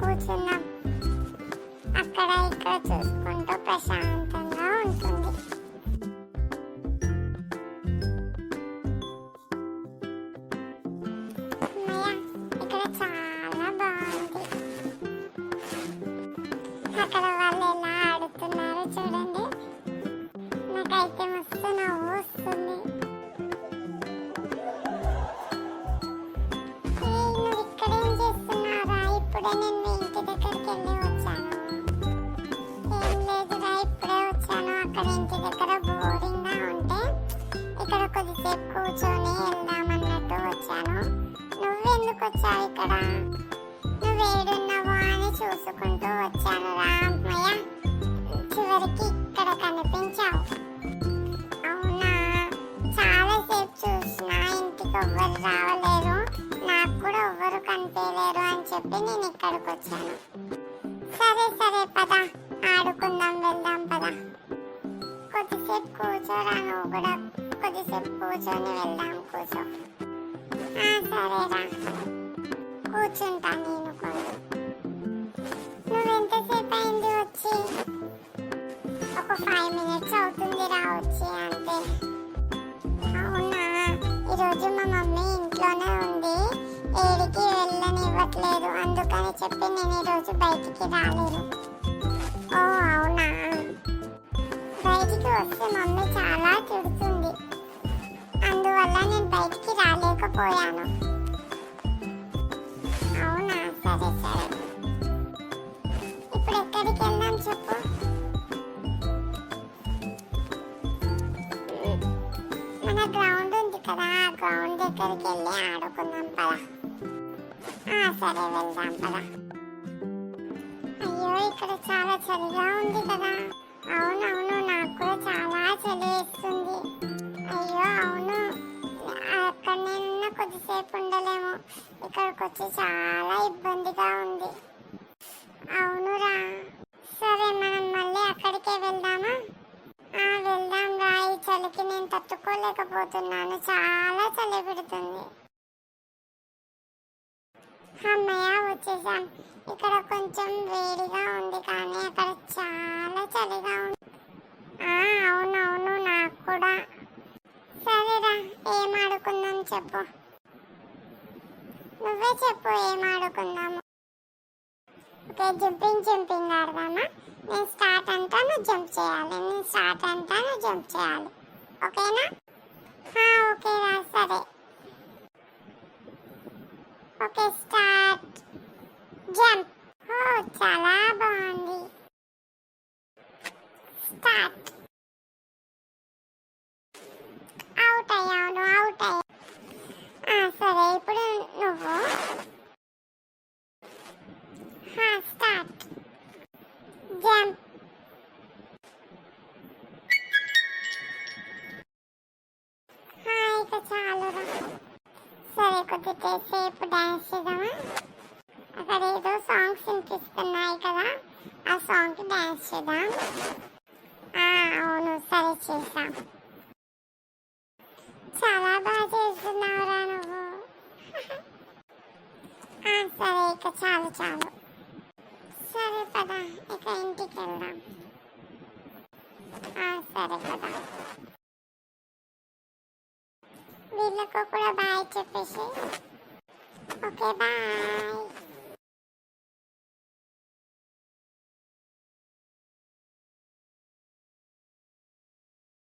కూర్చుందాం. అక్కడ ఇక్కడ చూసుకుంటూ ప్రశాంతంగా ఉంటుంది. ఇక్కడ చాలా బాగుంది. అక్కడ వాళ్ళు ఎలా ఆడుతున్నారు చూడండి. నాకైతే మస్తు నవ్వు వస్తుంది. నువ్వు ఇక్కడ ఏం చేస్తున్నారా? ఇప్పుడే నేను ఇంటి దగ్గరికి వెళ్ళి వచ్చాను. ఏం లేదురా, ఇప్పుడే వచ్చాను. అక్కడ ఇంటి దగ్గర బోరింగ్ గా ఉంటే ఇక్కడ కొద్దిసేపు కూర్చొని వెళ్దామన్నట్టు వచ్చాను. నువ్వెందుకు వచ్చావు ఇక్కడ? నువ్వు ఏడున్నావో అని చూసుకుంటూ వచ్చాను రా అమ్మయ్య. చివరికి ఇక్కడ కనిపించావు. అవునా, చాలాసేపు చూసినా ఇంటికి ఎవ్వరు రావలేరు, నాకు కూడా ఎవ్వరు కనిపించలేరు అని చెప్పి నేను ఇక్కడికి వచ్చాను. సరే సరే పద, ఆడుకుందాం, వెళ్దాం పద. కొద్దిసేపు కూర్చోరా, నువ్వు కూడా కొద్దిసేపు కూర్చొని వెళ్దాం. కూర్చో. సరేరా, కూర్చుంటా నేను కూడా. నువ్వెంతసేపు అయింది వచ్చి? ఒక 5 minutes అవుతుందిరా వచ్చి, అంతే. అవునా, ఈరోజు మా మమ్మీ ఇంట్లోనే ఉంది, ఏడికి వెళ్ళనివ్వట్లేదు, అందుకని చెప్పి నేను ఈరోజు బయటికి రాలేదు. ఓ అవునా, బయటికి వస్తే మమ్మీ చాలా తిడుతుంది, అందువల్ల నేను బయటికి రాలేకపోయాను. అవునా, సరే సరే. ఇప్పుడు ఎక్కడికి వెళ్దాం చెప్పు? మన గ్రౌండ్ ఉంది కదా, ఆ గ్రౌండ్ దగ్గరికి వెళ్ళి ఆడుకుందాం పద. సరే వెళ్దాం పద. అయ్యో, ఇక్కడ చాలా చలిగా ఉంది కదా. అవునవును, నాకు కూడా చాలా చలి వేస్తుంది. అయ్యో అవును, అక్కడ నేను కొద్దిసేపు ఉండలేము, ఇక్కడికి వచ్చి చాలా ఇబ్బందిగా ఉంది. అవునురా, సరే మనం మళ్ళీ అక్కడికే వెళ్దామా? వెళ్దాం రా. ఈ చలికి నేను తట్టుకోలేకపోతున్నాను, చాలా చలి పెడుతుంది. అమ్మయ్య, వచ్చేసాం. ఇక్కడ కొంచెం వేడిగా ఉంది కానీ అక్కడ చాలా చలిగా ఉంది. అవునవును, నాకు కూడా. సరేరా, ఏం ఆడుకుందాం చెప్పు? నువ్వే చెప్పు, ఏం ఆడుకుందాము? Okay, jumping ఆడదామా? నేను స్టార్ట్ అంటా, నువ్వు జంప్ చేయాలి. నేను స్టార్ట్ అంటా, నువ్వు జంప్ చేయాలి. ఓకేనా? ఓకేరా, సరే. Okay, start. జంప్. చాలా బాగుంది. స్టార్ట్. అవుట్ అయ్యాను, అవుట్ అయ్యా. సరే, ఇప్పుడు నువ్వు. స్టార్ట్. జంప్. ఇక చాలురా. సరే, కొద్దిసేపు డాన్స్ చేద్దామా? అక్కడ ఏదో సాంగ్స్ వినిపిస్తున్నాయి కదా, ఆ సాంగ్కి డాన్స్ చేద్దాం. అవును, సరే చేద్దాం. చాలా బాగా చేస్తున్నావురా నువ్వు. సరే, ఇక చాలు చాలు. సరే పద, ఇక ఇంటికి వెళ్దాం. సరే పద. వీళ్ళకు కూడా బాయ్ చెప్పేసి. Okay, bye.